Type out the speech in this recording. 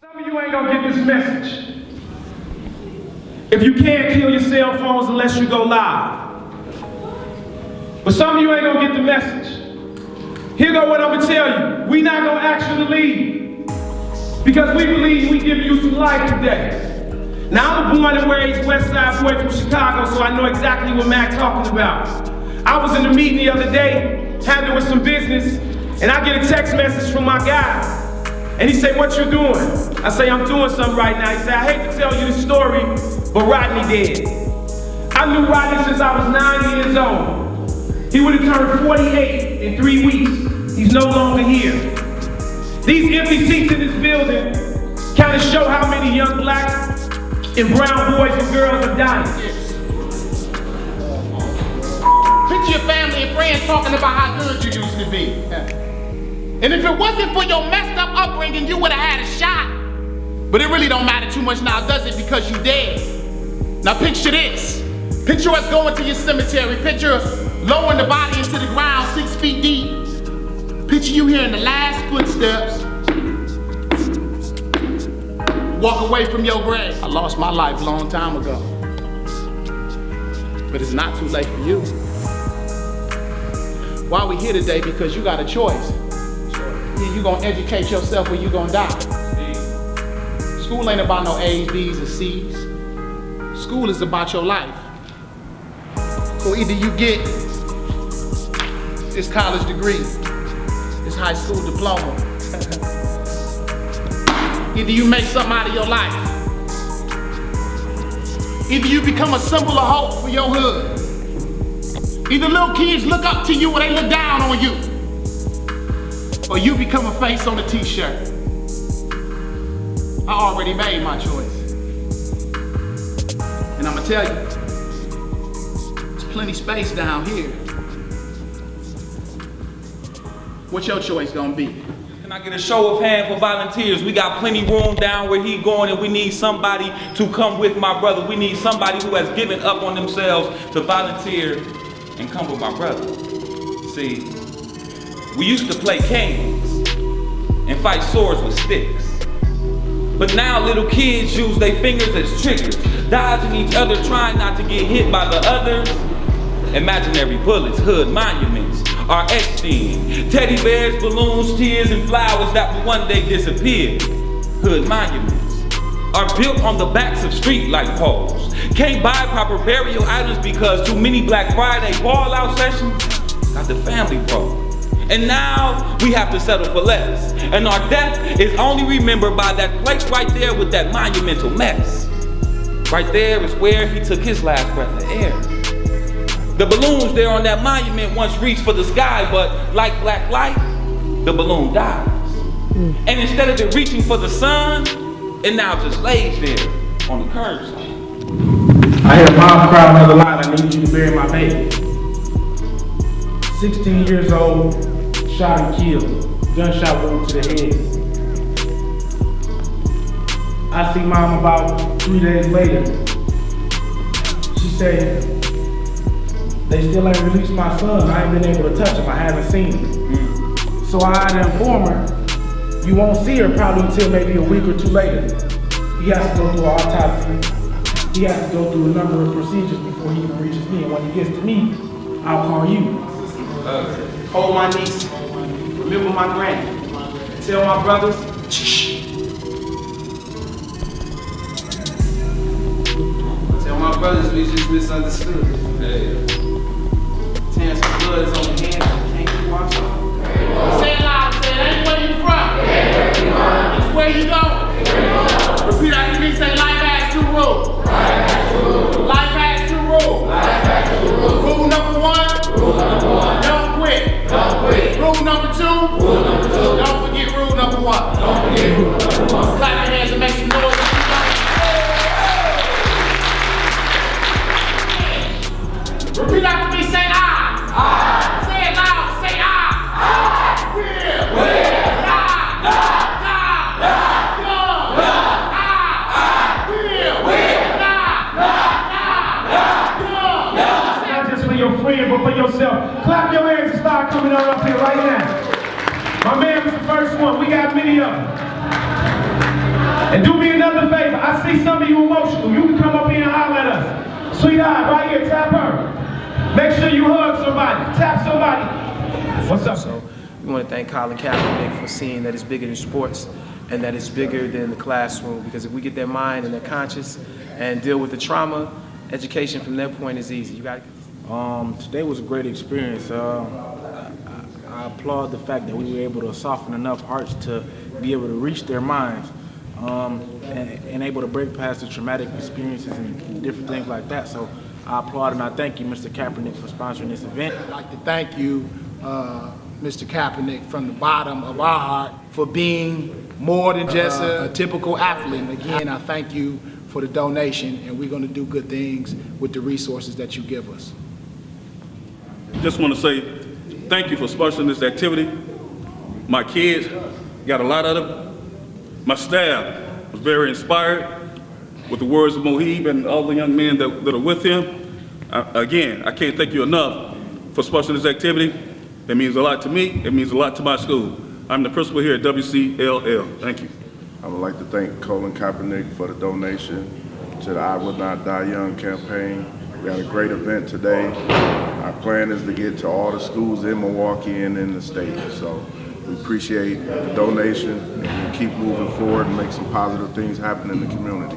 Some of you ain't gonna get this message. If you can't kill your cell phones unless you go live. But some of you ain't gonna get the message. Here go what I'm gonna tell you. We not gonna ask you to leave. Because we believe we give you some life today. Now I'm a born and raised West Side boy from Chicago, so I know exactly what Mac's talking about. I was in a meeting the other day, having with some business, and I get a text message from my guy. And he say, "What you doing?" I say, "I'm doing something right now." He said, "I hate to tell you the story, but Rodney dead." I knew Rodney since I was 9 years old. He would have turned 48 in 3 weeks. He's no longer here. These empty seats in this building kind of show how many young black and brown boys and girls are dying. Picture your family and friends talking about how good you used to be. And if it wasn't for your messed up upbringing, you would have had a shot. But it really don't matter too much now, does it? Because you dead. Now picture this. Picture us going to your cemetery. Picture us lowering the body into the ground 6 feet deep. Picture you hearing the last footsteps. Walk away from your grave. I lost my life a long time ago. But it's not too late for you. Why are we here today? Because you got a choice. Either you gonna educate yourself or you gonna die. School ain't about no A's, B's, or C's. School is about your life. So either you get this college degree, this high school diploma. Either you make something out of your life. Either you become a symbol of hope for your hood. Either little kids look up to you or they look down on you. Or you become a face on a t-shirt. I already made my choice. And I'm gonna tell you, there's plenty space down here. What's your choice gonna be? Can I get a show of hands for volunteers? We got plenty room down where he going, and we need somebody to come with my brother. We need somebody who has given up on themselves to volunteer and come with my brother. See, we used to play canes and fight swords with sticks. But now little kids use their fingers as triggers, dodging each other, trying not to get hit by the others. Imaginary bullets, hood monuments are etched in. Teddy bears, balloons, tears, and flowers that will one day disappear. Hood monuments are built on the backs of street light poles. Can't buy proper burial items because too many Black Friday ball out sessions got the family broke. And now we have to settle for less. And our death is only remembered by that place right there with that monumental mess. Right there is where he took his last breath of air. The balloons there on that monument once reached for the sky, but like black light, the balloon dies. And instead of it reaching for the sun, it now just lays there on the curbside. I hear mom cry another line, "I need you to bury my baby." 16 years old, shot and killed, gunshot wound to the head. I see mom about 3 days later. She said, "They still ain't released my son. I ain't been able to touch him. I haven't seen him." So I had to inform her, "You won't see her probably until maybe a week or two later. He has to go through an autopsy. He has to go through a number of procedures before he even reaches me. And when he gets to me, I'll call you. Hold my niece. Remember my granny. Tell my brothers, shh. Tell my brothers we just misunderstood. Hey. Tearing some blood is on the hands. Can't you watch out?" Say it loud, say it ain't where you from. It's where you going. Repeat after me, say life has 2 rules. Life has 2 rules. Rule number 1, don't quit. Rule number 2, don't forget rule number 1. Clap your hands and make some noise. Repeat after me, say I. Say it loud, say I. Will. Not just for your friend, but for yourself. Clap your hands and start coming on up here right now. My man was the first one. We got many of them. And do me another favor. I see some of you emotional. You can come up here and holler at us. Sweetheart, right here, tap her. Make sure you hug somebody. Tap somebody. What's up? So we want to thank Colin Kaepernick for seeing that it's bigger than sports and that it's bigger than the classroom, because if we get their mind and their conscience and deal with the trauma, education from their point is easy. You got Today was a great experience. I applaud the fact that we were able to soften enough hearts to be able to reach their minds and able to break past the traumatic experiences and different things like that. So I applaud and I thank you, Mr. Kaepernick, for sponsoring this event. I'd like to thank you, Mr. Kaepernick, from the bottom of our heart for being more than just a typical athlete. Again, I thank you for the donation, and we're going to do good things with the resources that you give us. Just want to say thank you for sponsoring this activity. My kids got a lot out of it. My staff was very inspired with the words of Mohib and all the young men that are with him. Again, I can't thank you enough for sponsoring this activity. It means a lot to me. It means a lot to my school. I'm the principal here at WCLL. Thank you. I would like to thank Colin Kaepernick for the donation to the I Will Not Die Young campaign. We had a great event today. Our plan is to get to all the schools in Milwaukee and in the state. So we appreciate the donation, and we'll keep moving forward and make some positive things happen in the community.